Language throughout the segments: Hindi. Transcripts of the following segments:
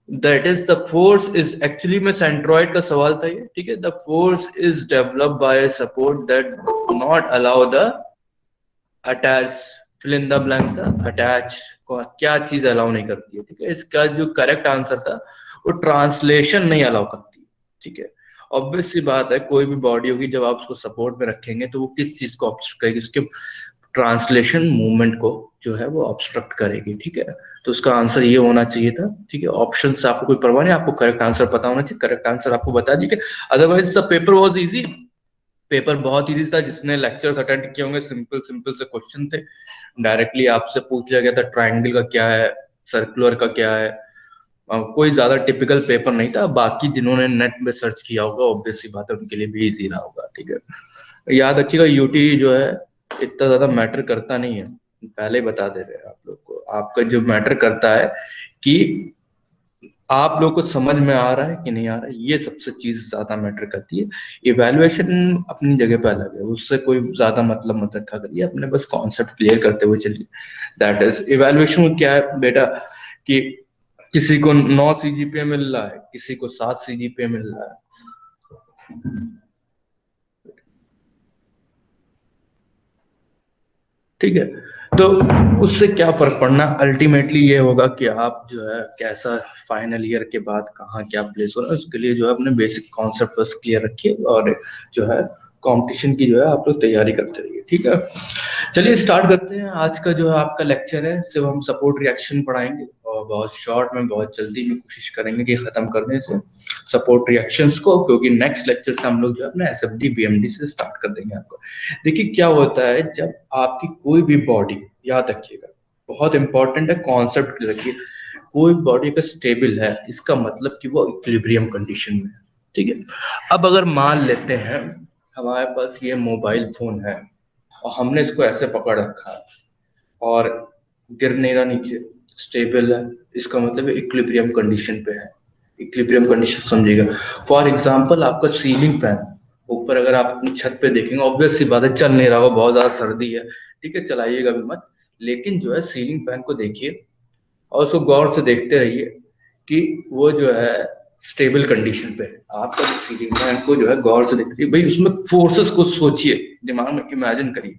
That is the force is actually में सेंट्रॉइड का सवाल था ये, ठीक है। The force is developed by support that not allow the attach, fill in the blank था, अटैच को क्या चीज अलाउ नहीं करती है, ठीक है। इसका जो करेक्ट आंसर था वो ट्रांसलेशन नहीं अलाउ करती है, ठीक है। ऑब्वियस सी बात है, कोई भी बॉडी होगी जब आप उसको सपोर्ट में रखेंगे तो वो किस चीज को ऑब्स्ट्रक्ट करेगी, उसके ट्रांसलेशन मूवमेंट को जो है वो ऑब्स्ट्रक्ट करेगी, ठीक है। तो उसका आंसर ये होना चाहिए था, ठीक है। ऑप्शन से आपको कोई परवाह नहीं, आपको करेक्ट आंसर पता होना चाहिए, करेक्ट आंसर आपको बता दीजिए। Otherwise the paper was easy, paper बहुत इजी था। जिसने लेक्चर्स अटेंड किए होंगे, सिंपल सिंपल से क्वेश्चन थे, डायरेक्टली आपसे पूछ लिया गया था ट्राइंगल का क्या है, सर्कुलर का क्या है। कोई ज्यादा टिपिकल पेपर नहीं था। बाकी जिन्होंने नेट में सर्च किया होगा, ऑब्वियस सी बात है उनके लिए भी इजी रहा होगा, ठीक है। याद रखिएगा यूटी जो है इतना ज्यादा मैटर करता नहीं है, पहले ही बता दे रहे हैं आप लोग को। आपका जो मैटर करता है कि आप लोग को समझ में आ रहा है कि नहीं आ रहा है, ये सबसे चीज ज्यादा मैटर करती है। इवैल्यूएशन अपनी जगह पे अलग है, उससे कोई ज्यादा मतलब मत रखा करिए, अपने बस कॉन्सेप्ट क्लियर करते हुए चलिए। दैट इज इवैल्यूएशन में क्या है बेटा, कि किसी को 9 सीजीपीए मिल रहा है, किसी को 7 सीजीपीए मिल रहा है, ठीक है। तो उससे क्या फर्क पड़ना, अल्टीमेटली ये होगा कि आप जो है कैसा फाइनल ईयर के बाद कहाँ क्या प्लेस हो रहा है, उसके लिए जो है अपने बेसिक कॉन्सेप्ट बस क्लियर रखिए, और जो है कंपटीशन की जो है आप लोग तैयारी करते रहिए, ठीक है। चलिए स्टार्ट करते हैं। आज का जो है आपका लेक्चर है, सिर्फ हम सपोर्ट रिएक्शन पढ़ाएंगे, और बहुत शॉर्ट में बहुत जल्दी में कोशिश करेंगे कि खत्म करने से सपोर्ट रिएक्शंस को, क्योंकि नेक्स्ट लेक्चर से हम लोग जो है अपने एसएफडी बीएमडी से स्टार्ट कर देंगे आपको। देखिए क्या होता है, जब आपकी कोई भी बॉडी, याद रखिएगा बहुत इंपॉर्टेंट है, कॉन्सेप्ट रखिए, कोई बॉडी का स्टेबल है इसका मतलब कि वो इक्विलिब्रियम कंडीशन में है, ठीक है। अब अगर मान लेते हैं हमारे पास ये मोबाइल फोन है और हमने इसको ऐसे पकड़ रखा है और गिर नहीं रहा नीचे, स्टेबल है, इसका मतलब इक्विलिब्रियम कंडीशन पे है। इक्विलिब्रियम कंडीशन समझिएगा। फॉर एग्जांपल आपका सीलिंग फैन, ऊपर अगर आप अपनी छत पे देखेंगे, ऑब्वियस सी बात है चल नहीं रहा हो, बहुत ज्यादा सर्दी है, ठीक है, चलाइएगा भी मत। लेकिन जो है सीलिंग फैन को देखिए और उसको गौर से देखते रहिए कि वो जो है स्टेबल कंडीशन पे है। आपका जो सीलिंग फैन को जो है गौर से देखते रहिए भाई, उसमें फोर्सेस को सोचिए, दिमाग में इमेजिन करिए।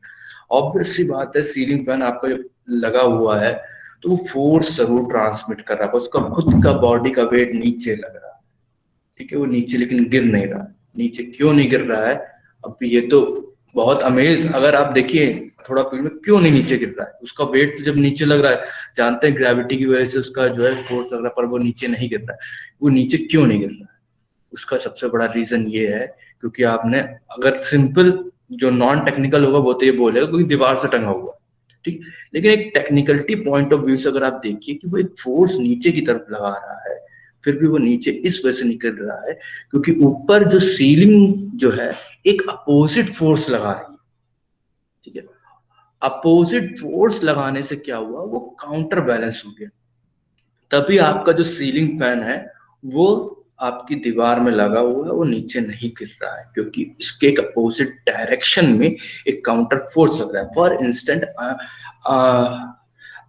ऑब्वियस सी बात है, सीलिंग फैन आपका जो लगा हुआ है तो वो फोर्स जरूर ट्रांसमिट कर रहा है, उसका खुद का बॉडी का वेट नीचे लग रहा है, ठीक है, वो नीचे लेकिन गिर नहीं रहा। नीचे क्यों नहीं गिर रहा है, अब ये तो बहुत अमेज, अगर आप देखिए थोड़ा फील्ड में, क्यों नहीं नीचे गिर रहा है, उसका वेट तो जब नीचे लग रहा है, जानते हैं ग्रेविटी की वजह से उसका जो है फोर्स लग रहा है, पर वो नीचे नहीं गिर रहा है। वो नीचे क्यों नहीं गिर रहा है, उसका सबसे बड़ा रीजन ये है क्योंकि आपने, अगर सिंपल जो नॉन टेक्निकल होगा वो तो ये बोलेगा क्योंकि दीवार से टंगा हुआ है, ठीक। लेकिन एक टेक्निकलिटी पॉइंट ऑफ व्यू से अगर आप देखिए कि वो एक फोर्स नीचे की तरफ लगा रहा है, फिर भी वो नीचे इस वजह से निकल रहा है क्योंकि ऊपर जो सीलिंग जो है एक अपोजिट फोर्स लगा रही है, ठीक है। अपोजिट फोर्स लगाने से क्या हुआ, वो काउंटर बैलेंस हो गया, तभी आपका जो सीलिंग फैन है वो आपकी दीवार में लगा हुआ है, वो नीचे नहीं गिर रहा है क्योंकि इसके एक अपोजिट डायरेक्शन में एक काउंटर फोर्स लग रहा है। फॉर इंस्टेंट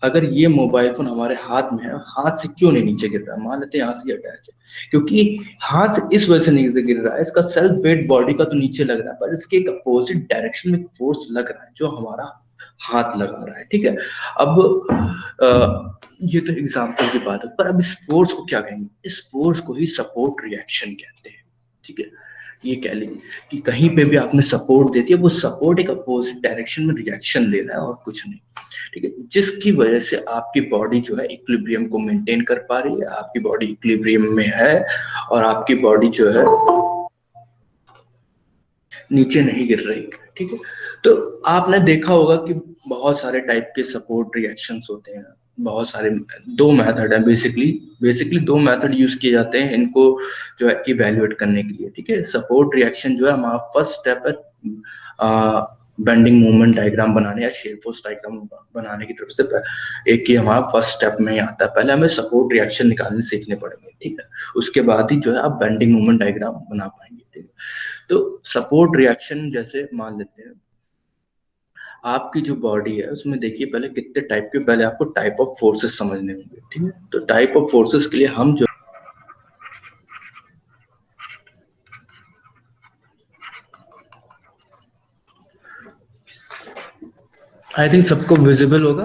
अगर ये मोबाइल फोन हमारे हाथ में है, हाथ से क्यों नहीं नीचे गिर रहा है, मान लेते हैं यहाँ से अटैच है, क्योंकि हाथ इस वजह से नहीं गिर रहा है, इसका सेल्फ वेट बॉडी का तो नीचे लग रहा है, पर इसके एक अपोजिट डायरेक्शन में फोर्स लग रहा है जो हमारा हाथ लगा रहा है, ठीक है। अब ये तो एग्जाम्पल की बात है, पर अब इस फोर्स को क्या कहेंगे, इस फोर्स को ही सपोर्ट रिएक्शन कहते हैं, ठीक है। ये कह लीजिए कि कहीं पे भी आपने सपोर्ट दे दिया, वो सपोर्ट एक अपोजिट डायरेक्शन में रिएक्शन दे रहा है और कुछ नहीं, ठीक है, जिसकी वजह से आपकी बॉडी जो है इक्विलिब्रियम को मेंटेन कर पा रही है, आपकी बॉडी इक्विलिब्रियम में है और आपकी बॉडी जो है नीचे नहीं गिर रही, ठीक है। तो आपने देखा होगा कि बहुत सारे टाइप के सपोर्ट रिएक्शंस होते हैं, बहुत सारे, दो मेथड है बेसिकली, दो मेथड यूज किए जाते हैं इनको जो है इवेल्युएट करने के लिए, ठीक है। सपोर्ट रिएक्शन जो है हमारा फर्स्ट स्टेप है बेंडिंग मूवमेंट डायग्राम बनाने या शेप फोर्स डायग्राम बनाने की तरफ से एक ही हमारा फर्स्ट स्टेप में ही आता है। पहले हमें सपोर्ट रिएक्शन निकालने सीखने पड़ेंगे, ठीक है, उसके बाद ही जो है आप बेंडिंग मूवमेंट डायग्राम बना पाएंगे, ठीक है। तो सपोर्ट रिएक्शन जैसे मान लेते हैं आपकी जो बॉडी है उसमें देखिए पहले कितने टाइप के, पहले आपको टाइप ऑफ फोर्सेस समझने होंगे, ठीक है। तो टाइप ऑफ फोर्सेस के लिए हम जो आई थिंक सबको विजिबल होगा।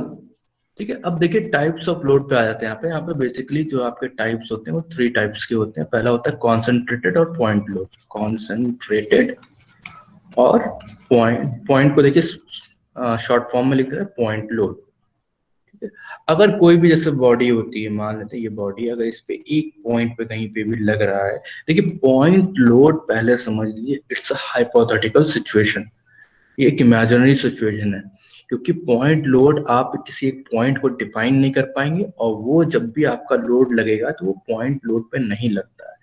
ठीक है, अब देखिए टाइप्स ऑफ लोड पे आ जाते हैं। यहाँ पे बेसिकली जो आपके टाइप्स होते हैं वो 3 टाइप्स के होते हैं। पहला होता है कॉन्सेंट्रेटेड और पॉइंट लोड। कॉन्सेंट्रेटेड और पॉइंट, पॉइंट को देखिए शॉर्ट फॉर्म में लिख रहे हैं पॉइंट लोड। ठीक है, अगर कोई भी जैसे बॉडी होती है, मान लेते हैं ये बॉडी, अगर इस पे एक पॉइंट पे कहीं पे भी लग रहा है, देखिए पॉइंट लोड पहले समझ लीजिए इट्स अ हाइपोथेटिकल सिचुएशन, ये एक इमेजिनरी सिचुएशन है। क्योंकि पॉइंट लोड आप किसी एक पॉइंट को डिफाइन नहीं कर पाएंगे, और वो जब भी आपका लोड लगेगा तो वो पॉइंट लोड पे नहीं लगता है।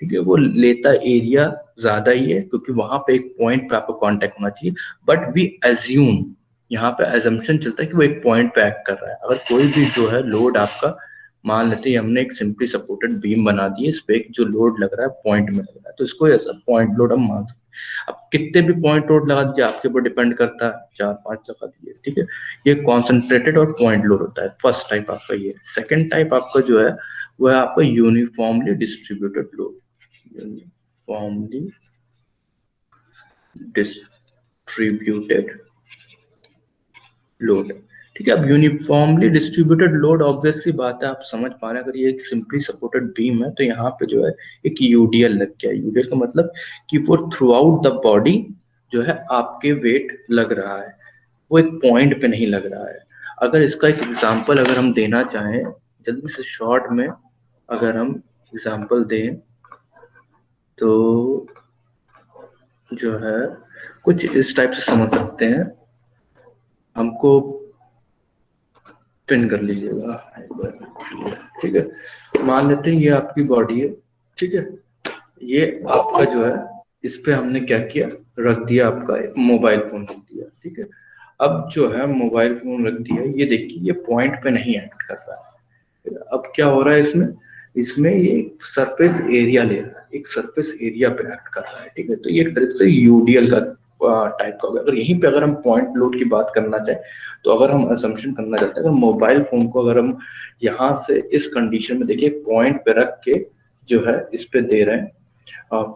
ठीक है, वो लेता एरिया ज्यादा ही है, क्योंकि वहां पे एक पॉइंट पे आपको कांटेक्ट होना चाहिए। बट वी एज्यूम, यहाँ पे एजम्पशन चलता है कि वो एक पॉइंट पे एक्ट कर रहा है। अगर कोई भी जो है लोड आपका, मान लेते हैं हमने एक सिंपली सपोर्टेड बीम बना दी है, इस पे एक जो लोड लग रहा है पॉइंट में लग रहा है, तो इसको ऐसा पॉइंट लोड हम मान सकते हैं। अब कितने भी पॉइंट लोड लगा दीजिए, आपके ऊपर डिपेंड करता है, 4-5 लगा दीजिए। ठीक है, ये कॉन्सेंट्रेटेड और पॉइंट लोड होता है। फर्स्ट टाइप आपका ये। सेकंड टाइप आपका जो है वो है आपका uniformly distributed load. Uniformly distributed load. ठीक है, अब यूनिफॉर्मली डिस्ट्रीब्यूटेड लोड, ऑब्वियस सी बात है, आप समझ पा रहे हैं, अगर ये एक सिंपली सपोर्टेड बीम है तो यहाँ पे जो है एक यूडीएल लग गया। यूडीएल का मतलब कि वो थ्रू आउट द बॉडी जो है आपके वेट लग रहा है, वो एक पॉइंट पे नहीं लग रहा है। अगर इसका एक एग्जांपल अगर हम देना चाहें जल्दी से शॉर्ट में, अगर हम एग्जांपल दें तो जो है कुछ इस टाइप से समझ सकते हैं। हमको पिन कर लीजिएगा एक बार। ठीक है, मान लेते हैं ये आपकी बॉडी है। ठीक है, ये आपका जो है इस पे हमने क्या किया, रख दिया आपका मोबाइल फोन रख दिया। ठीक है, अब जो है मोबाइल फोन रख दिया, ये देखिए ये पॉइंट पे नहीं एक्ट कर रहा है। अब क्या हो रहा है इसमें, इसमें ये सरफेस एरिया ले रहा है, एक सरफेस एरिया पे एक्ट कर रहा है। ठीक है, तो ये एक तरह से यूडीएल का टाइप का होगा। अगर यहीं पे अगर हम पॉइंट लोड की बात करना चाहें, तो अगर हम असम्पशन करना चाहते हैं, अगर मोबाइल फोन को अगर हम यहाँ से इस कंडीशन में देखिए पॉइंट पे रख के जो है इस पे दे रहे हैं,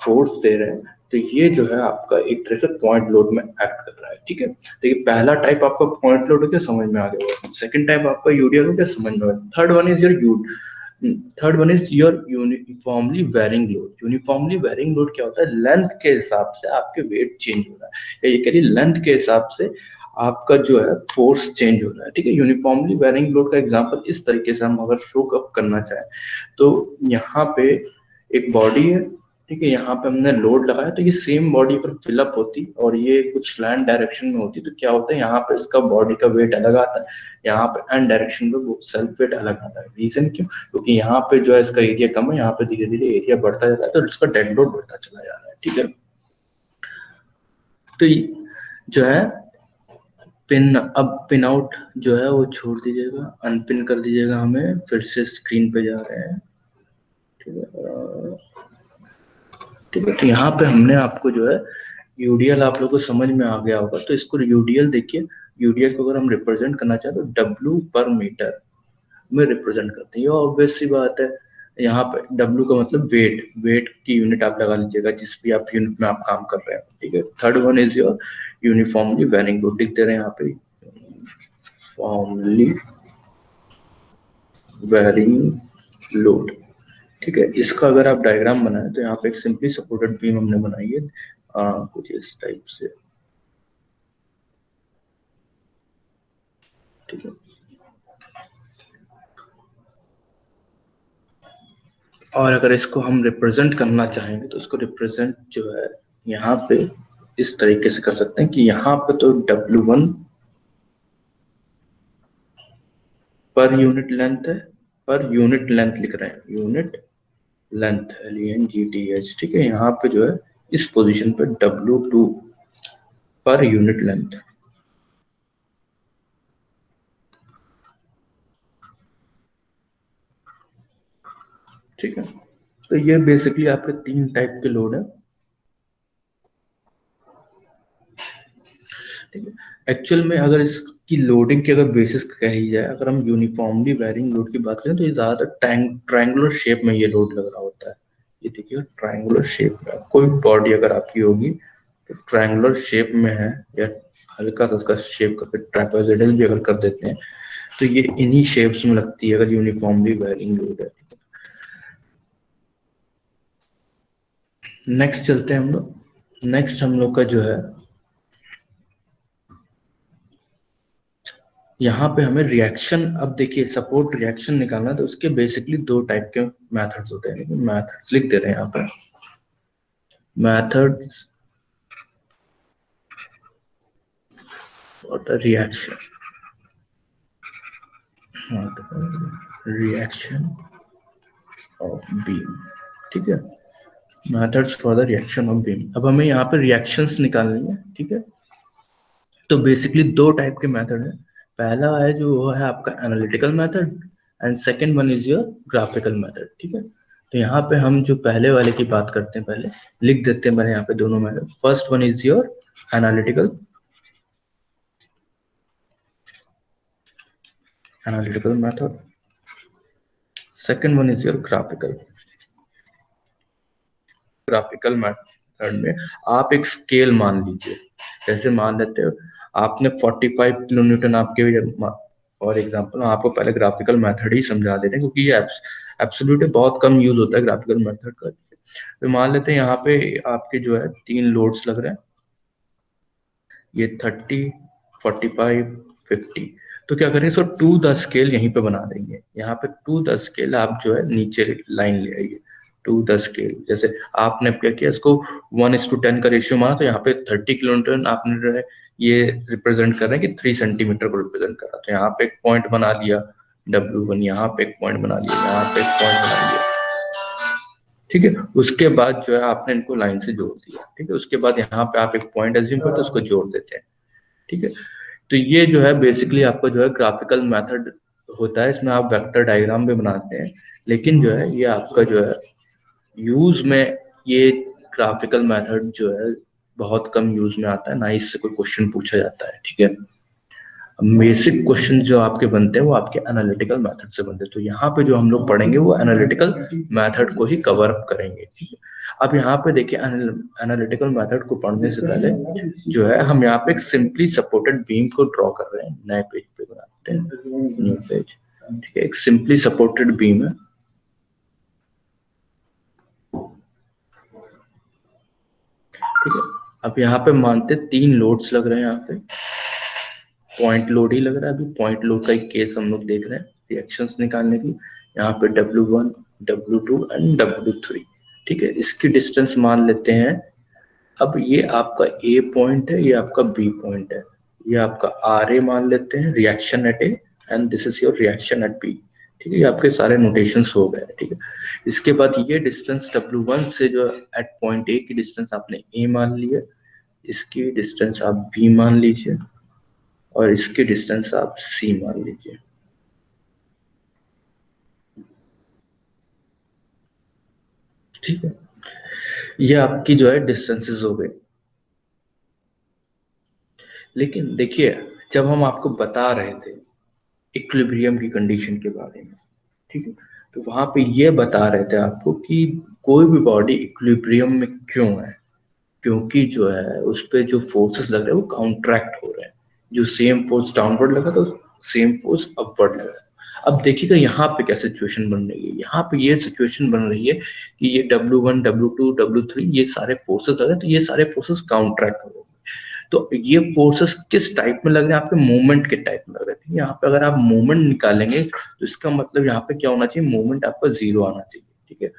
फोर्स दे रहे हैं, तो ये जो है आपका एक तरह से पॉइंट लोड में एक्ट कर रहा है। ठीक है, देखिए पहला टाइप आपका पॉइंट लोड हो गया, समझ में आ गया। सेकंड टाइप आपका यूडीएल हो गया, समझ में आ गया। Third one is your uniformly varying load. Uniformly varying load क्या होता है, लेंथ के हिसाब से आपके वेट चेंज हो रहा है, या ये कह लेंथ के हिसाब से आपका जो है फोर्स चेंज हो रहा है। ठीक है, यूनिफॉर्मली वेरिंग लोड का एग्जांपल इस तरीके से हम अगर शो अप करना चाहें, तो यहाँ पे एक बॉडी है। ठीक है, यहाँ पे हमने लोड लगाया, तो ये सेम बॉडी अगर फिलअप होती और ये कुछ स्लैंट डायरेक्शन में होती, तो क्या होता है, यहाँ पे इसका बॉडी का वेट अलग आता है, यहाँ पे एंड डायरेक्शन में वो सेल्फ वेट अलग आता है। रीजन क्यों, क्योंकि यहाँ पे जो है इसका एरिया कम है, यहाँ पे धीरे धीरे एरिया बढ़ता जा रहा है, तो इसका डेड लोड बढ़ता चला जा रहा है। ठीक है, तो जो है पिन, अब पिन आउट जो है वो छोड़ दीजिएगा, अनपिन कर दीजिएगा, हमें फिर से स्क्रीन पे जा रहे हैं। ठीक है, ठीक है, तो यहाँ पे हमने आपको जो है यूडीएल आप लोगों को समझ में आ गया होगा, तो इसको यूडीएल देखिए, यूडीएल को अगर हम रिप्रेजेंट करना चाहें तो डब्ल्यू पर मीटर में रिप्रेजेंट करते हैं। ये ऑब्वियस सी बात है, यहाँ पे डब्ल्यू का मतलब वेट, वेट की यूनिट आप लगा लीजिएगा जिस भी आप यूनिट में आप काम कर रहे हैं। ठीक है, third one is your uniformly varying load, लिख दे रहे हैं यहाँ पे यूनिफॉर्मली वेरिंग लोड। ठीक है, इसका अगर आप डायग्राम बनाए तो यहाँ पे एक सिंपली सपोर्टेड बीम हमने बनाई है, कुछ इस टाइप से। ठीक है, और अगर इसको हम रिप्रेजेंट करना चाहेंगे तो इसको रिप्रेजेंट जो है यहाँ पे इस तरीके से कर सकते हैं कि यहाँ पे तो W1 पर यूनिट लेंथ है, पर यूनिट लेंथ लिख रहे हैं, यूनिट लेंथ LENGTH। ठीक है, यहाँ पे जो है इस पोजीशन पे W2 पर यूनिट लेंथ। ठीक है, तो ये बेसिकली आपके 3 टाइप के लोड है। ठीक है, एक्चुअल में अगर इसकी लोडिंग की अगर बेसिस कही जाए, अगर हम यूनिफॉर्मली वेरिंग लोड की बात करें, तो ये ज्यादातर ट्रायंगुलर शेप में ये लोड लग रहा होता है। ये देखिए ट्रायंगुलर शेप में कोई बॉडी अगर आपकी होगी, ट्रायंगुलर शेप में है या हल्का सा उसका शेप करके ट्रापेजोइडल भी अगर कर देते हैं तो ये इन्हीं शेप्स में लगती है अगर यूनिफॉर्मली वेरिंग लोड है। नेक्स्ट चलते हैं हम लोग। नेक्स्ट हम लोग का जो है, यहाँ पे हमें रिएक्शन, अब देखिए सपोर्ट रिएक्शन निकालना है तो उसके बेसिकली दो टाइप के मेथड्स होते हैं। मेथड्स लिख दे रहे हैं यहाँ पर, मेथड्स और the reaction, reaction of beam, ठीक है, methods for the reaction of beam. अब हमें यहाँ पे रिएक्शंस निकालनी है, ठीक है। तो बेसिकली दो टाइप के मेथड है। पहला है जो वो है आपका analytical method and second one is your graphical method, ठीक है। तो यहाँ पे हम जो पहले वाले की बात करते हैं, पहले लिख देते हैं मैंने यहाँ पे दोनों method. First one is your analytical, analytical method, second one is your graphical. Graphical method में आप एक स्केल मान लीजिए, जैसे मान लेते हो आपने 45 किलो न्यूटन आपके, और एग्जांपल आपको पहले ग्राफिकल मेथड ही समझा देते हैं क्योंकि ये एब्सोल्यूट बहुत कम यूज होता है ग्राफिकल मेथड का। तो मान लेते हैं यहाँ पे आपके जो है 3 लोड्स लग रहे हैं, ये 30, 45, 50। तो क्या करेंगे, सो टू द स्केल यहीं पे बना देंगे। यहाँ पे टू द स्केल आप जो है नीचे लाइन ले आइए, टू द स्केल। जैसे आपने क्या किया, इसको 1:10 का रेशियो माना, तो यहाँ पे 30 किलोमीटर आपने जो है ये रिप्रेजेंट कर रहे हैं कि 3 सेंटीमीटर को रिप्रेजेंट कर रहा है। तो यहाँ पे एक पॉइंट बना लिया W1, यहाँ पे एक पॉइंट बना लिया, यहाँ पे एक पॉइंट बना लिया, ठीक है। उसके बाद जो है आपने इनको लाइन से जोड़ दिया, ठीक है। उसके बाद यहाँ पे आप एक पॉइंट एज्यूम करते हैं, उसको जोड़ देते हैं, ठीक है। तो ये जो है बेसिकली आपका जो है ग्राफिकल मेथड होता है। इसमें आप वेक्टर डायग्राम भी बनाते हैं, लेकिन जो है ये आपका जो है यूज में, ये ग्राफिकल मेथड जो है बहुत कम यूज में आता है, ना ही इससे कोई क्वेश्चन पूछा जाता है, ठीक है। बेसिक क्वेश्चन जो आपके बनते हैं वो आपके एनालिटिकल मेथड से बनते हैं। तो यहाँ पे जो हम लोग पढ़ेंगे वो एनालिटिकल मेथड को ही कवर अप करेंगे, ठीक है। अब यहाँ पे देखिए एनालिटिकल मेथड को पढ़ने से पहले जो है हम यहाँ पे एक सिंपली सपोर्टेड बीम को ड्रॉ कर रहे हैं। नए पेज पे बनाते हैं, न्यू पेज, ठीक है। एक सिंपली सपोर्टेड बीम है, ठीक है। अब यहाँ पे मानते 3 लोड्स लग रहे हैं, यहाँ पे पॉइंट लोड ही लग रहा है। अभी पॉइंट लोड का एक केस हम लोग देख रहे हैं रिएक्शंस निकालने की। यहाँ पे W1, W2 एंड W3, ठीक है। इसकी डिस्टेंस मान लेते हैं, अब ये आपका A पॉइंट है, ये आपका B पॉइंट है, ये आपका RA मान लेते हैं, reaction at A, and this is your reaction at B, ठीक है। ये आपके सारे नोटेशंस हो गए, ठीक है। इसके बाद ये डिस्टेंस W1 से जो एट पॉइंट A की डिस्टेंस आपने A मान ली है, इसकी डिस्टेंस आप B मान लीजिए और इसकी डिस्टेंस आप C मान लीजिए, ठीक है। ये आपकी जो है डिस्टेंसेस हो गए। लेकिन देखिए जब हम आपको बता रहे थे इक्विलिब्रियम की कंडीशन के बारे में, ठीक है, तो वहां पे ये बता रहे थे आपको कि कोई भी बॉडी इक्विलिब्रियम में क्यों है, क्योंकि जो है उस पे जो फोर्सेस लग रहे हैं वो काउंट्रैक्ट हो रहे हैं। जो सेम फोर्स डाउनवर्ड लगा था सेम फोर्स अपवर्ड लगा। अब देखिएगा यहाँ पे क्या सिचुएशन बन रही है, यहाँ पे ये सिचुएशन बन रही है कि ये W1, W2, W3 ये सारे फोर्सेस लग रहे हैं, तो ये सारे फोर्सेस काउंट्रैक्ट हो रहे हैं। तो ये फोर्सेस किस टाइप में लग रहे हैं, आपके मूवमेंट के टाइप में लग रहे हैं। यहाँ पे अगर आप मूवमेंट निकालेंगे तो इसका मतलब यहाँ पे क्या होना चाहिए, मूवमेंट आपका 0 आना चाहिए, ठीक है,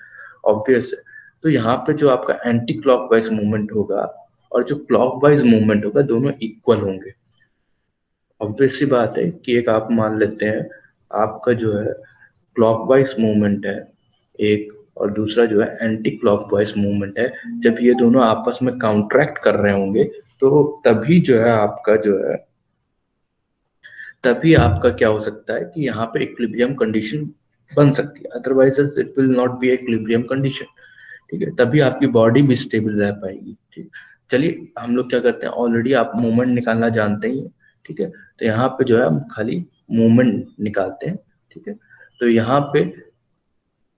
ऑब्वियस है। तो यहाँ पे जो आपका एंटी क्लॉकवाइज मूवमेंट होगा और जो क्लॉकवाइज मूवमेंट होगा दोनों इक्वल होंगे। ऑब्वियस सी बात है कि एक आप मान लेते हैं आपका जो है क्लॉकवाइज मूवमेंट है एक, और दूसरा जो है एंटी क्लॉकवाइज मूवमेंट है। जब ये दोनों आपस में काउंट्रैक्ट कर रहे होंगे तो तभी जो है आपका जो है, तभी आपका क्या हो सकता है कि यहाँ पे इक्विलिब्रियम कंडीशन बन सकती है, otherwise it will not be equilibrium condition, ठीक है। तभी आपकी बॉडी भी स्टेबल रह पाएगी, ठीक। चलिए हम लोग क्या करते हैं, ऑलरेडी आप मूवमेंट निकालना जानते ही हैं, ठीक है। तो यहाँ पे जो है हम खाली मूवमेंट निकालते हैं, ठीक है। तो यहाँ पे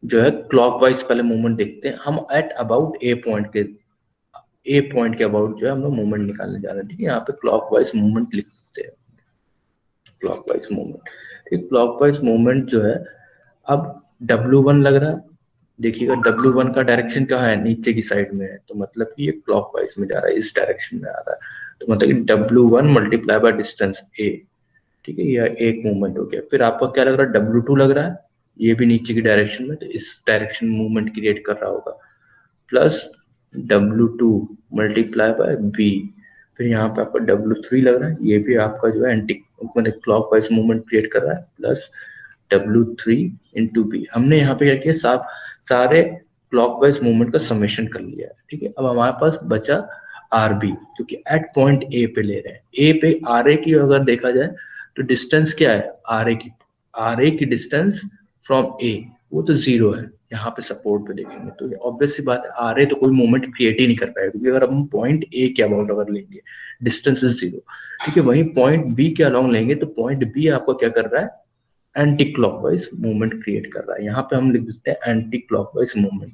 जो है क्लॉकवाइज पहले मूवमेंट देखते हैं हम एट अबाउट ए पॉइंट के ए पॉइंट के अबाउट जो है हम लोग मूवमेंट निकालने जा रहे हैं। ठीक है, यहाँ पे क्लॉकवाइज मूवमेंट लिखते हैं, क्लॉकवाइज मूवमेंट। ठीक, क्लॉकवाइज मूवमेंट जो है, अब W1 लग रहा है, देखिएगा W1 का डायरेक्शन क्या है, नीचे की साइड में है, तो मतलब कि ये क्लॉकवाइज में जा रहा है, इस डायरेक्शन में आ रहा है, तो मतलब कि W1 multiply by distance A। ठीक है, यह एक मूवमेंट हो गया। फिर आपको क्या लग रहा है, W2 लग रहा है, ये भी नीचे की डायरेक्शन में, तो इस डायरेक्शन मूवमेंट क्रिएट कर रहा होगा, plus W2 multiply by B। फिर यहाँ पे आपका W3 लग रहा है, ये भी आपका जो है एंटी मतलब क्लॉकवाइज मूवमेंट क्रिएट कर रहा है, प्लस W3 इंटू बी। हमने यहाँ पे क्या किया, सारे क्लॉकवाइज मूवमेंट का समेशन कर लिया है। ठीक है, अब हमारे पास बचा RB, क्योंकि एट पॉइंट ए पे ले रहे हैं। ए पे RA की अगर देखा जाए तो डिस्टेंस क्या है, RA की डिस्टेंस फ्रॉम ए वो तो 0 है। यहाँ पे सपोर्ट पे देखेंगे तो ये ऑब्वियस सी बात है, RA तो कोई मूवमेंट क्रिएट ही नहीं कर पाएगा, क्योंकि अगर हम पॉइंट ए के अबाउट अगर लेंगे, डिस्टेंस इज 0। ठीक है, वहीं पॉइंट बी के अलॉन्ग लेंगे तो पॉइंट बी आपको क्या कर रहा है, एंटी क्लॉकवाइज मूवमेंट क्रिएट कर रहा है। यहाँ पे हम लिख देते हैं anti clockwise movement,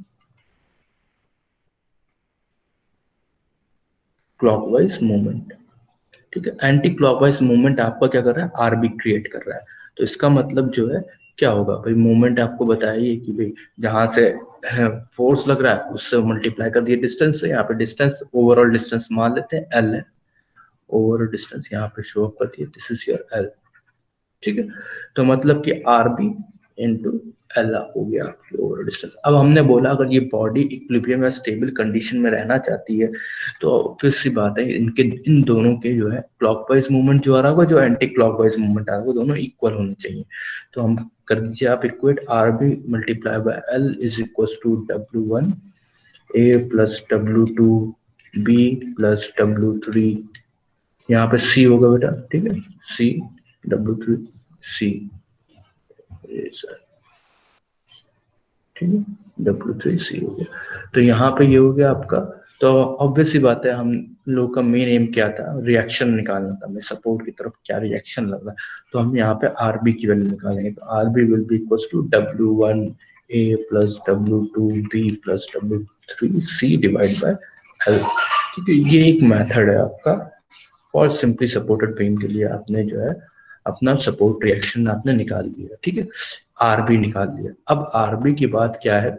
clockwise movement. ठीक है, एंटी क्लॉकवाइज मूवमेंट आपका क्या कर रहा है, आरबी क्रिएट कर रहा है। तो इसका मतलब जो है क्या होगा भाई, मूवमेंट आपको बताइए कि भाई जहां से फोर्स लग रहा है उससे मल्टीप्लाई कर दिए डिस्टेंस से। यहाँ पे डिस्टेंस ओवरऑल डिस्टेंस मान लेते हैं एल है, ओवरऑल डिस्टेंस यहाँ पे शो अप कर दिए, दिस इज योर एल। ठीक है, तो मतलब कि RB इंटू एल हो गया आपकी ओवरऑल डिस्टेंस। अब हमने बोला अगर ये बॉडी इक्विलिब्रियम या स्टेबल कंडीशन में रहना चाहती है तो फिर सी बात है, इनके इन दोनों के जो है क्लॉकवाइज मूवमेंट जो आ रहा होगा, जो एंटी क्लॉकवाइज मूवमेंट आ रहा होगा, दोनों इक्वल होने चाहिए। तो हम कर दीजिए आप equate, RB multiply by L is equal to W1 A plus W2 B plus W3, यहाँ पे C होगा बेटा। ठीक है, C W3 C, ठीक है, W3C हो गया। तो यहाँ पे ये हो गया आपका। तो ऑब्वियस सी बात है, हम लोग का मेन एम क्या था, रिएक्शन निकालना था, हमें सपोर्ट की तरफ क्या रिएक्शन लग रहा है। तो हम यहाँ पे RB की वैल्यू निकालेंगे, तो RB will be equal to W1 A plus W2 B plus W3C divide by L। ठीक है, ये एक मेथड है आपका फॉर सिंपली सपोर्टेड बीम के लिए। आपने जो है अपना सपोर्ट रिएक्शन आपने निकाल लिया। ठीक है, RB निकाल लिया। अब RB की बात क्या है,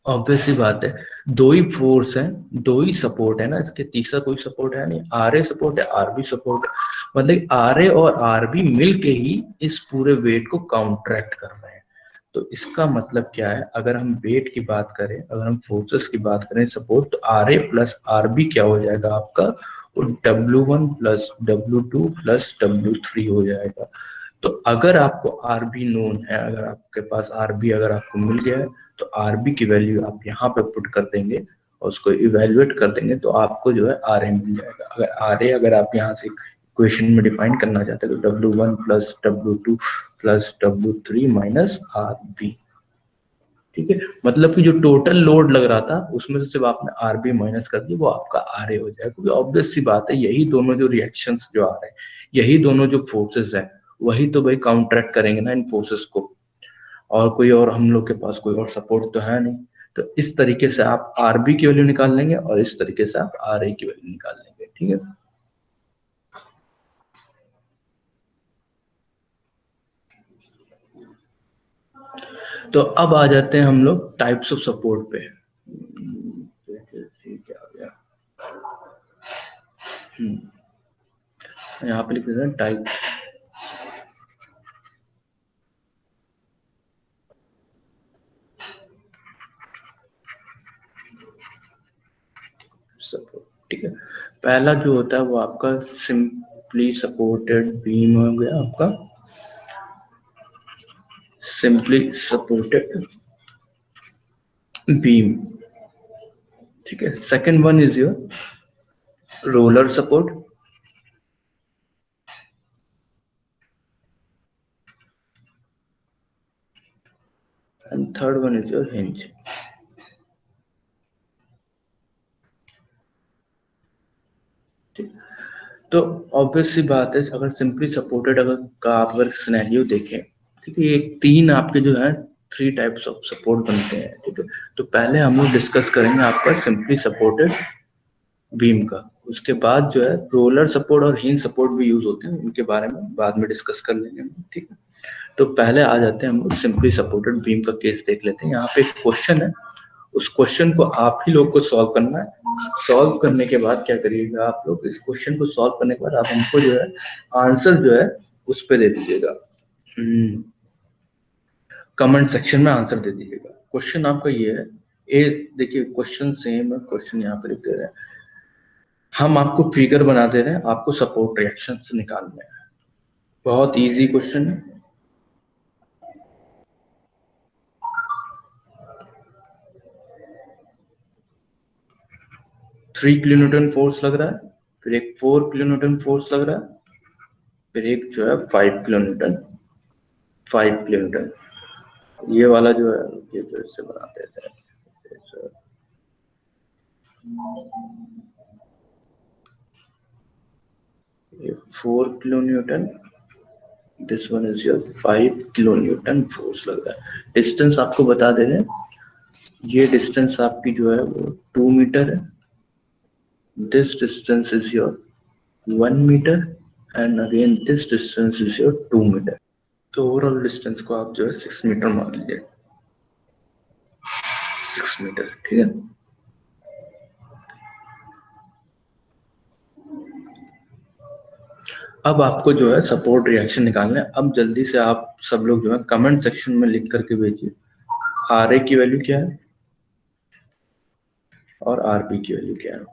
ऑब्वियस सी बात है, दो ही फोर्स है, दो ही सपोर्ट है ना, इसके तीसरा कोई सपोर्ट है नहीं। RA सपोर्ट है, RB सपोर्ट है, मतलब RA और RB मिलके ही इस पूरे वेट को काउंटरैक्ट कर रहे हैं। तो इसका मतलब क्या है, अगर हम वेट की बात करें, अगर हम फोर्सेस की बात करें सपोर्ट, तो RA प्लस RB क्या हो जाएगा आपका, वो W1 plus W2 plus W3 हो जाएगा। तो अगर आपको RB नोन है, अगर आपके पास RB अगर आपको मिल गया है, तो RB की वैल्यू आप यहाँ पे पुट कर देंगे और उसको इवेल्युएट कर देंगे, तो आपको जो है RA मिल जाएगा। अगर RA अगर आप यहाँ से इक्वेशन में डिफाइन करना चाहते हैं तो W1 plus W2 plus W3 minus RB। ठीक है, मतलब कि जो टोटल लोड लग रहा था उसमें से सिर्फ आपने RB माइनस कर दिया, वो आपका RA हो जाएगा। क्योंकि ऑब्वियस सी बात है, यही दोनों जो रिएक्शंस जो आ रहे हैं, यही दोनों जो फोर्सेस हैं, वही तो भाई काउंटरैक्ट करेंगे ना इन फोर्सेस को। और कोई और हम लोग के पास कोई और सपोर्ट तो है नहीं। तो इस तरीके से आप RB की वैल्यू निकाल लेंगे और इस तरीके से आप RA की वैल्यू निकाल लेंगे। ठीक है, तो अब आ जाते हैं हम लोग टाइप्स ऑफ सपोर्ट पे। क्या आ गया, यहाँ पे लिख देते हैं टाइप सपोर्ट। ठीक है, पहला जो होता है वो आपका सिंपली सपोर्टेड बीम हो गया, आपका सिंपली सपोर्टेड बीम। ठीक है, second one is your roller support, and third one is your hinge. ठीक, तो ऑब्वियस सी बात है, अगर सिंपली सपोर्टेड अगर का आप अगर सिनेरियो देखें, ठीक है, ये तीन आपके जो है थ्री टाइप्स ऑफ सपोर्ट बनते हैं। ठीक है, तो पहले हम लोग डिस्कस करेंगे आपका सिंपली सपोर्टेड बीम का। उसके बाद जो है रोलर सपोर्ट और हिंज सपोर्ट भी यूज होते हैं, उनके बारे में बाद में डिस्कस कर लेंगे हम, ठीक है। तो पहले आ जाते हैं हम लोग सिंपली सपोर्टेड बीम का केस देख लेते हैं। यहाँ पे एक क्वेश्चन है, उस क्वेश्चन को आप ही लोग को सॉल्व करना है। सॉल्व करने के बाद क्या करिएगा आप लोग, इस क्वेश्चन को सॉल्व करने के बाद आप हमको जो है आंसर जो है उस पर दे दीजिएगा, कमेंट सेक्शन में आंसर दे दीजिएगा। क्वेश्चन आपका ये है, ए देखिए क्वेश्चन सेम है, क्वेश्चन यहाँ पे लिख दे रहे हैं, हम आपको फिगर बना दे रहे हैं, आपको सपोर्ट रिएक्शन से निकालना है। बहुत इजी क्वेश्चन है। थ्री किलो न्यूटन फोर्स लग रहा है, फिर एक 4 किलो न्यूटन फोर्स लग रहा है, फिर एक जो है 5 किलो न्यूटन, 5 किलो न्यूटन। ये वाला जो है ये तो इससे बना देते हैं, ये 4 kilo Newton, this one is your 5 kilo Newton force लग रहा है। डिस्टेंस आपको बता दे रहे हैं, ये डिस्टेंस आपकी जो है वो 2 मीटर है, this distance is your 1 metre and again this distance is your 2 metre. तो ओवरऑल डिस्टेंस को आप जो है 6 मीटर मान लीजिए, 6 मीटर, ठीक है। अब आपको जो है सपोर्ट रिएक्शन निकालना है। अब जल्दी से आप सब लोग जो है कमेंट सेक्शन में लिख करके भेजिए आर ए की वैल्यू क्या है और आर बी की वैल्यू क्या है।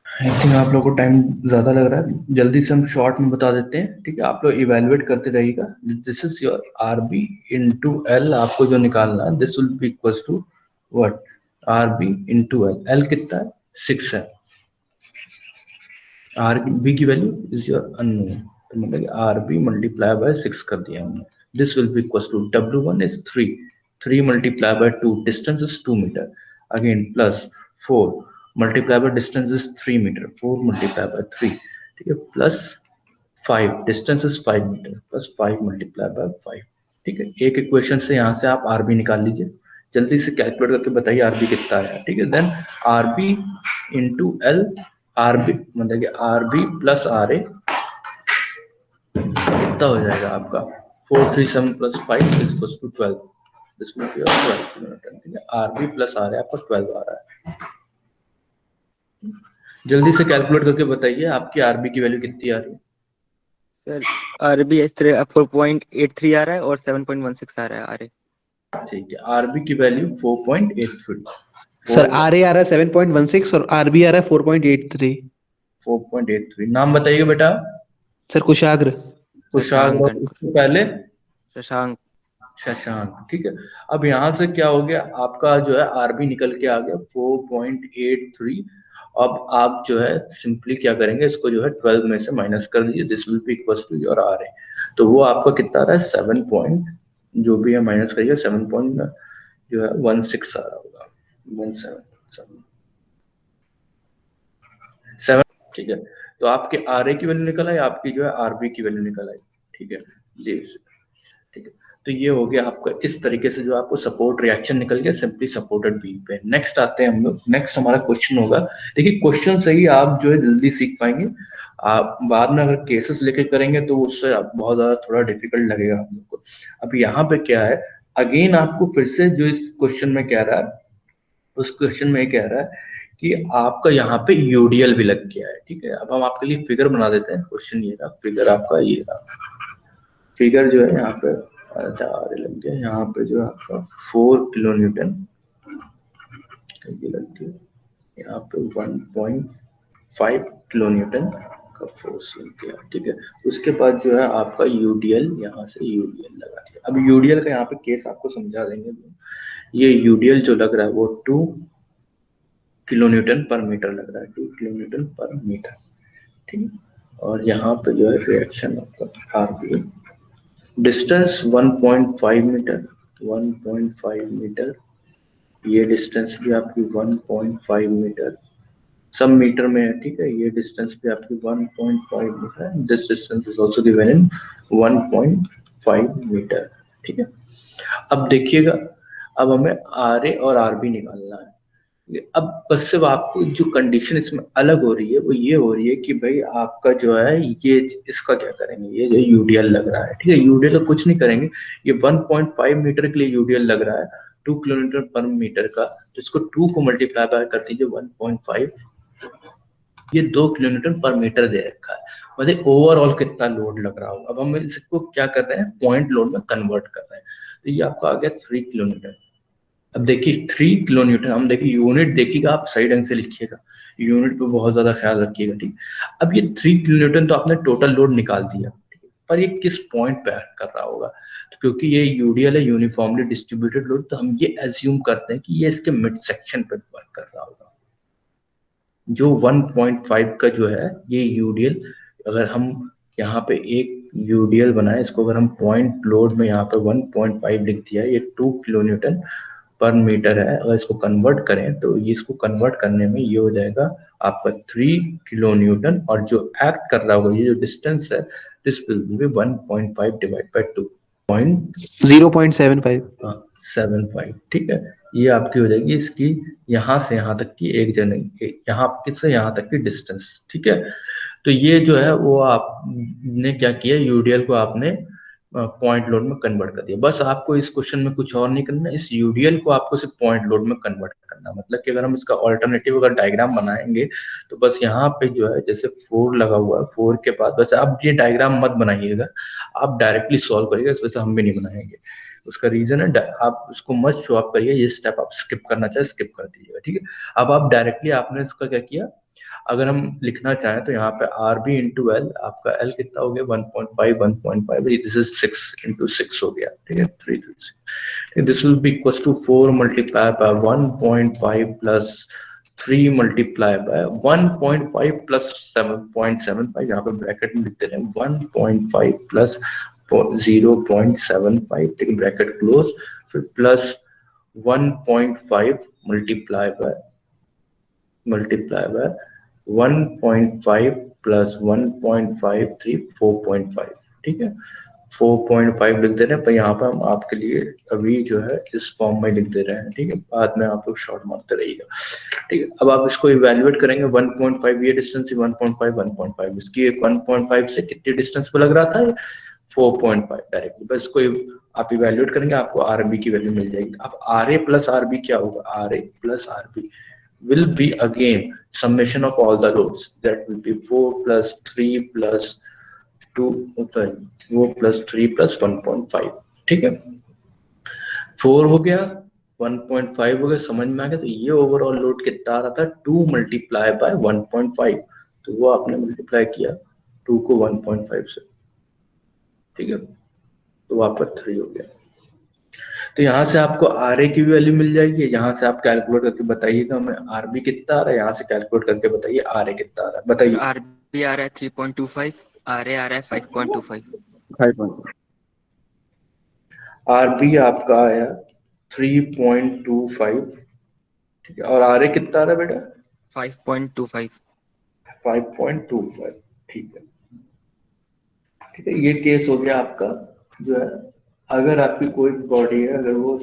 आई थिंक आप लोगों को टाइम ज्यादा लग रहा है, जल्दी से हम शॉर्ट में बता देते हैं, ठीक है। आप लोग इवेलुएट करते रहिएगा। This is your R B into L, आपको जो निकालना है this will be equal to what, R B into L. L कितना है, 6 है, आर बी की वैल्यू इज योर अननोन, तो मतलब आर बी मल्टीप्लाई बाय 6 कर दिया हमने। This will be equal to W1 is 3, 3 multiply by 2, distance is 2 metre, again plus 4 multiply by distance is 3 metre, 4 multiply by 3, ठीक है, plus 5, distance is 5 metre, plus 5 multiply by 5, ठीक है। एक इक्वेशन से यहाँ से आप आर बी निकाल लीजिए, जल्दी से कैलकुलेट करके बताइए आर बी कितना है, ठीक है। Then R B into L, R B मतलब कि R B plus R A कितना हो जाएगा आपका, 437 plus 5 is equal to 12, this will be 12 kilometre, ठीक है। R B plus R A आपका 12 आ रहा है। जल्दी से कैलकुलेट करके बताइए आपकी आर बी की वैल्यू कितनी आ रही है। सर आरबी 4.83 आ रहा है और 7.16 आ रहा है आर ए। ठीक है, आरबी की वैल्यू 4.83, सर आर ए आ रहा है 7.16 और आरबी आ रहा है 4.83। 4.83। नाम बताइएगा बेटा। सर कुशाग्र। कुशाग्र, और इससे पहले शशांक। शशांक, ठीक है। अब यहाँ से क्या हो गया, आपका जो है आरबी निकल के आ गया 4.83। अब आप जो है सिंपली क्या करेंगे, इसको जो है 12 में से माइनस कर दीजिए, this will be equal to your R A. तो वो आपका कितना आ रहा है, 7 पॉइंट जो भी है माइनस करिए, 7 पॉइंट जो है 16 आ रहा होगा, 17, ठीक है। तो आपके आर ए की वैल्यू निकल आई, आपकी जो है आरबी की वैल्यू निकल आई, ठीक है जी, ठीक है। तो ये हो गया आपका, इस तरीके से जो आपको सपोर्ट रिएक्शन निकल गया सिंपली सपोर्टेड बीम पे। नेक्स्ट आते हैं हम लोग, नेक्स्ट हमारा क्वेश्चन होगा। देखिए क्वेश्चन से ही आप जो है जल्दी सीख पाएंगे, आप बाद में अगर केसेस लेके करेंगे तो उससे बहुत ज्यादा थोड़ा डिफिकल्ट लगेगा आप लोग को। अब यहाँ पे क्या है, अगेन आपको फिर से जो इस क्वेश्चन में कह रहा है, उस क्वेश्चन में कह रहा है कि आपका यहाँ पे यूडीएल भी लग गया है, ठीक है। अब हम आपके लिए फिगर बना देते हैं। क्वेश्चन ये रहा, फिगर आपका ये रहा, फिगर जो है यहाँ पे लग गया, यहाँ पे जो है आपका 4 किलो न्यूटन ये लग गया, यहाँ पे 1.5 किलो न्यूटन का फोर्स लग गया, ठीक है। उसके बाद जो है आपका यूडीएल, यहाँ से यूडीएल लगा दिया। अब यूडीएल का यहाँ पे केस आपको समझा देंगे। ये यूडीएल जो लग रहा है वो 2 किलो न्यूटन पर मीटर लग रहा है, 2 किलो न्यूटन पर मीटर, ठीक है। और यहाँ पे जो है रिएक्शन आपका आरबी, डिस्टेंस 1.5 मीटर, 1.5 मीटर, ये डिस्टेंस भी आपकी 1.5 मीटर, सब मीटर में है, ठीक है। ये डिस्टेंस भी आपकी 1.5 मीटर है, this distance is also given in 1.5 metre, ठीक है। अब देखिएगा, अब हमें आर ए और आर बी निकालना है। अब बस सिर्फ आपको जो कंडीशन इसमें अलग हो रही है वो ये हो रही है कि भाई आपका जो है ये इसका क्या करेंगे, ये जो यूडीएल लग रहा है, ठीक है। यूडीएल का कुछ नहीं करेंगे, ये 1.5 मीटर के लिए यूडीएल लग रहा है 2 किलोमीटर पर मीटर का, तो इसको 2 को मल्टीप्लाई बाय कर दीजिए 1.5, ये 2 किलोमीटर पर मीटर दे रखा है, मतलब ओवरऑल कितना लोड लग रहा होगा। अब हम इसको क्या कर रहे हैं, पॉइंट लोड में कन्वर्ट कर रहे हैं, तो ये आपका आ गया 3 किलोमीटर। अब देखिए 3 किलोमीटर, हम देखिए यूनिट देखिएगा, आप सही ढंग से लिखिएगा, यूनिट पे बहुत ज्यादा ख्याल रखिएगा, ठीक। अब ये 3 किलोमीटर तो आपने टोटल लोड निकाल दिया, ठीक है? पर ये किस पॉइंट पे एक्ट कर रहा होगा, तो क्योंकि ये यूडीएल है, यूनिफॉर्मली डिस्ट्रीब्यूटेड लोड, तो हम ये एज्यूम करते हैं कि ये इसके मिड सेक्शन पे वर्क कर रहा होगा। जो 1.5 का जो है ये यूडीएल, अगर हम यहाँ पे एक यूडीएल बनाए, इसको अगर हम पॉइंट लोड में यहाँ पे 1.5 लिख दिया, ये 2 किलोन्यूटन पर मीटर है, अगर इसको कन्वर्ट करें तो ये, इसको कन्वर्ट करने में ये हो जाएगा आपका 3 किलो न्यूटन, और जो एक्ट कर रहा होगा, ये जो डिस्टेंस है, this will B 1.5 divide by 2, 0.75, ठीक है। ये आपकी हो जाएगी इसकी यहाँ से यहाँ तक की एक जन, यहाँ से यहाँ तक की डिस्टेंस, ठीक है। तो ये जो है वो आपने क्या किया, यूडीएल को आपने पॉइंट लोड में कन्वर्ट कर दिया। बस आपको इस क्वेश्चन में कुछ और नहीं करना, इस यूडीएल को आपको सिर्फ पॉइंट लोड में कन्वर्ट करना। मतलब कि अगर हम इसका ऑल्टरनेटिव अगर डायग्राम बनाएंगे तो बस यहाँ पे जो है जैसे 4 लगा हुआ है, 4 के बाद बस आप ये डायग्राम मत बनाइएगा, आप डायरेक्टली सॉल्व करिएगा, इस वजह से हम भी नहीं बनाएंगे। उसका रीजन है आप उसको मत शो अप करिए, ये स्टेप आप स्किप करना चाहे स्किप कर दीजिएगा, ठीक है। अब आप डायरेक्टली आपने इसका क्या किया, अगर हम लिखना चाहें तो यहाँ पे आर बी इंटू एल, आपका एल कितना हो गया 1.5, दिस इज 6 इंटू 6 हो गया, ठीक है 3, this will be equal to 4 multiply by 1.5 plus 3 multiply by 1.5 plus 7.75, यहाँ पे ब्रैकेट में लिखते रहे 1.5 प्लस 0.75, ठीक है, ब्रैकेट क्लोज, फिर प्लस 1.5 मल्टीप्लाई बाय 1.5 प्लस 1.53 4.5, ठीक है। 4.5 लिख दे रहे हैं, पर यहाँ पर हम आपके लिए अभी जो है इस फॉर्म में लिख दे रहे हैं, ठीक है। बाद में आप लोग शॉर्ट मारते रहिएगा, ठीक है। अब आप इसको इवेल्युएट करेंगे 1.5, ये डिस्टेंस 1.5 इसकी 1.5 से कितनी डिस्टेंस पे लग रहा था, 4.5 डायरेक्टली, बस इसको आप इवेल्युएट करेंगे, आपको आर बी की वैल्यू मिल जाएगी। अब R A plus R B क्या होगा, R A plus R B will be again summation of all the loads, that will be 4 plus 3 plus 2, sorry 4 plus 3 plus 1.5, ठीक है। 4 हो गया, 1.5 हो गया, समझ में आ गया। तो ये ओवरऑल लोड कितना आ रहा था, 2 मल्टीप्लाई बाय 1.5, तो वो आपने मल्टीप्लाई किया 2 को 1.5 से, ठीक है, तो आपका 3 हो गया। तो यहाँ से आपको आर ए की भी वैल्यू मिल जाएगी, यहाँ से आप कैलकुलेट करके बताइएगा हमें आर बी कितना आ रहा है, यहाँ से कैलकुलेट करके बताइए आर ए कितना आ रहा है, बताइए। आर बी आ रहा है 3.25, आर ए आ रहा है 5.25। आर बी आपका आया 3.25, ठीक है, और आर ए कितना आ रहा है बेटा, 5.25। 5.25, ठीक है, ठीक है। ये केस हो गया आपका, जो है अगर आपकी कोई बॉडी है, अगर वो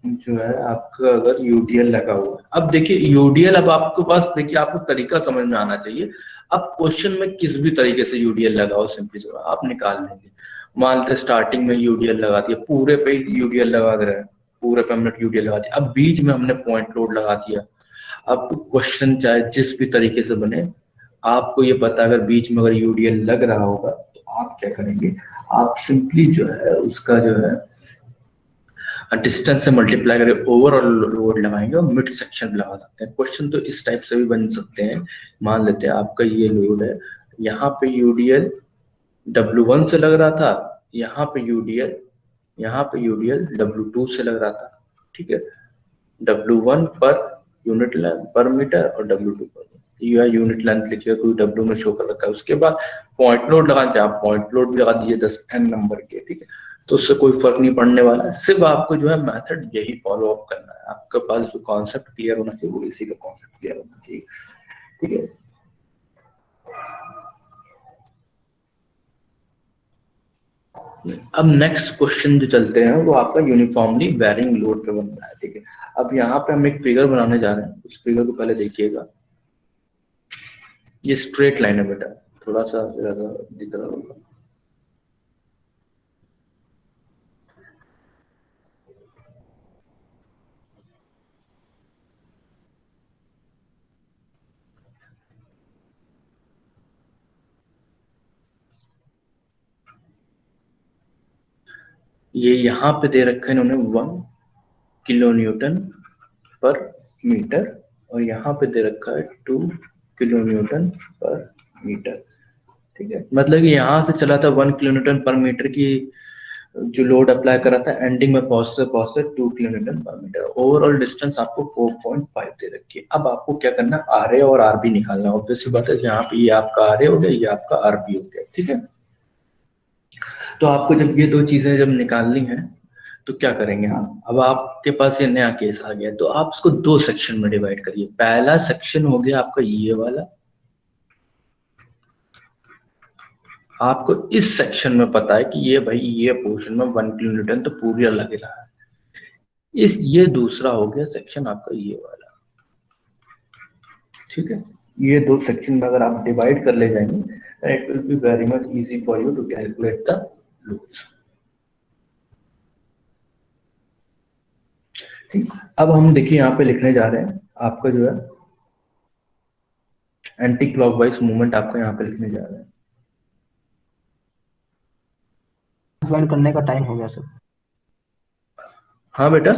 जो है आपका अगर यूडीएल लगा हुआ है, अब देखिए यूडीएल, अब आपके पास देखिए आपको तरीका समझ में आना चाहिए। अब क्वेश्चन में किस भी तरीके से यूडीएल लगाओ, सिंपली जो आप निकाल लेंगे। मान लेते स्टार्टिंग में यूडीएल लगा दिया, पूरे पे यूडीएल लगा दे रहे हैं, पूरे पे हमने यूडीएल लगा दिया, अब बीच में हमने पॉइंट लोड लगा दिया। अब क्वेश्चन चाहे जिस भी तरीके से बने, आपको ये पता अगर बीच में अगर यूडीएल लग रहा होगा तो आप क्या करेंगे, आप सिंपली जो है उसका जो है डिस्टेंस से मल्टीप्लाई करके ओवरऑल लोड लगाएंगे और मिड सेक्शन लगा सकते हैं। क्वेश्चन तो इस टाइप से भी बन सकते हैं, मान लेते हैं आपका ये लोड है, यहाँ पे यूडीएल W1 से लग रहा था, यहाँ पे यूडीएल W2 से लग रहा था, ठीक है। W1 पर यूनिट लेंथ पर मीटर और W2 पर यह यूनिट लेंथ लिखिए, कोई W में शो कर रखा है। उसके बाद पॉइंट लोड लगाना चाहे आप पॉइंट लोड भी लगा दीजिए 10 N नंबर के, ठीक है, तो उससे कोई फर्क नहीं पड़ने वाला है। सिर्फ आपको जो है मेथड यही फॉलो अप करना है, आपके पास जो कॉन्सेप्ट क्लियर होना चाहिए वो इसी का कॉन्सेप्ट क्लियर होना चाहिए, ठीक है। अब नेक्स्ट क्वेश्चन जो चलते हैं वो आपका यूनिफॉर्मली वेरिंग लोड पे बन रहा है। ठीक है, अब यहाँ पे हम एक फिगर बनाने जा रहे हैं, उस फिगर को पहले देखिएगा। ये स्ट्रेट लाइन है बेटा, थोड़ा सा ज्यादा दिख रहा होगा। ये यहाँ पे दे रखा है इन्होंने 1 किलो न्यूटन पर मीटर, और यहाँ पे दे रखा है 2 किलो न्यूटन पर मीटर। ठीक है, मतलब कि यहाँ से चला था 1 किलो न्यूटन पर मीटर की जो लोड अप्लाई करा था, एंडिंग में पहुंचते पहुंचते 2 किलो न्यूटन पर मीटर। ओवरऑल डिस्टेंस आपको 4.5 दे रखी है। अब आपको क्या करना है, आर ए और आर बी निकालना है। ऑब्वियस सी बात है, यहाँ पे ये आपका आर ए हो गया, ये आपका आर बी हो गया। ठीक है, तो आपको जब ये दो चीजें जब निकालनी है तो क्या करेंगे आप, अब आपके पास ये नया केस आ गया, तो आप इसको दो सेक्शन में डिवाइड करिए। पहला सेक्शन हो गया आपका ये वाला, आपको इस सेक्शन में पता है कि ये भाई ये पोर्शन में 1 किलो न्यूटन तो पूरी लग रहा है। इस ये दूसरा हो गया सेक्शन आपका ये वाला। ठीक है, ये दो सेक्शन में अगर आप डिवाइड कर ले जाएंगे, it will be very much easy for you to calculate the loads. ठीक, अब हम देखिए यहाँ पे लिखने जा रहे हैं आपका जो है एंटी क्लॉकवाइज मूवमेंट, आपको यहाँ पे लिखने जा रहे हैं। ज्वाइन करने का टाइम हो गया सर। हाँ बेटा,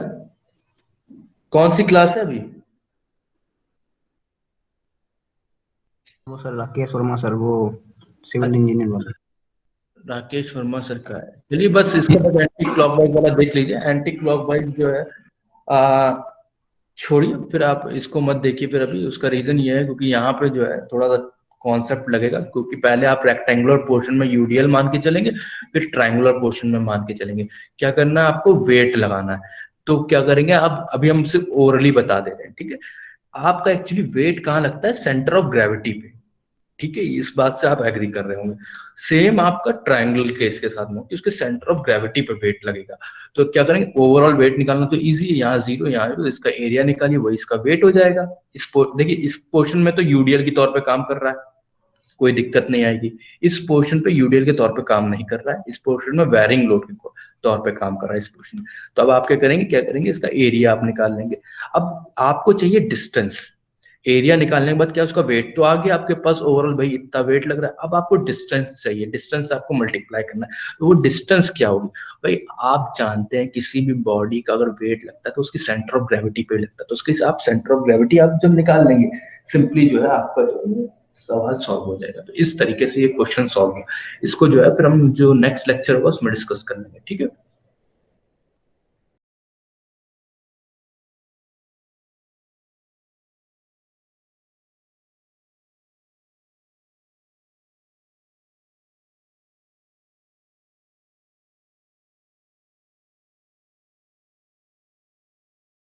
कौन सी क्लास है अभी? वो सर राकेश वर्मा सर, वो सिविल इंजीनियर वाला। राकेश वर्मा सर का है। चलिए बस इसके बाद एंटी क्लॉकवाइज वाला देख लीजिए। एंटी क्लॉकवाइज जो है छोड़िए, फिर आप इसको मत देखिए फिर अभी। उसका रीजन ये है क्योंकि यहाँ पे जो है थोड़ा सा कॉन्सेप्ट लगेगा, क्योंकि पहले आप रेक्टेंगुलर पोर्शन में यूडीएल मान के चलेंगे, फिर ट्रायंगुलर पोर्शन में मान के चलेंगे। क्या करना है आपको, वेट लगाना है। तो क्या करेंगे आप, अभी हम सिर्फ ओरली बता दे रहे हैं। ठीक है, आपका एक्चुअली वेट कहाँ लगता है, सेंटर ऑफ ग्रेविटी पे। ठीक है, इस बात से आप एग्री कर रहे होंगे। सेम आपका ट्रायंगल केस के साथ में कि उसके सेंटर ऑफ ग्रेविटी पे वेट लगेगा। तो क्या करेंगे, ओवरऑल वेट निकालना तो इजी है, यहाँ 0 यहाँ 0, इसका एरिया निकालिए, वही इसका वेट हो जाएगा। देखिए इस पोर्शन में तो यूडीएल के तौर पे काम कर रहा है, कोई दिक्कत नहीं आएगी। इस पोर्शन पे यूडीएल के तौर पे काम नहीं कर रहा है, इस पोर्शन में वेरिंग लोड के तौर पे काम कर रहा है इस पोर्शन। तो अब आप क्या करेंगे, इसका एरिया आप निकाल लेंगे। अब आपको चाहिए डिस्टेंस। एरिया निकालने के बाद क्या, उसका वेट तो आ गया आपके पास, ओवरऑल भाई इतना वेट लग रहा है। अब आपको डिस्टेंस चाहिए, डिस्टेंस आपको मल्टीप्लाई करना है। तो वो डिस्टेंस क्या होगी भाई, आप जानते हैं किसी भी बॉडी का अगर वेट लगता है तो उसकी सेंटर ऑफ ग्रेविटी पे लगता है, तो उसके आप सेंटर ऑफ ग्रेविटी आप जब निकाल लेंगे, सिंपली जो है आपका जो है सवाल सॉल्व हो जाएगा। तो इस तरीके से ये क्वेश्चन सॉल्व हो। इसको जो है फिर हम जो नेक्स्ट लेक्चर होगा उसमें डिस्कस कर लेंगे। ठीक है।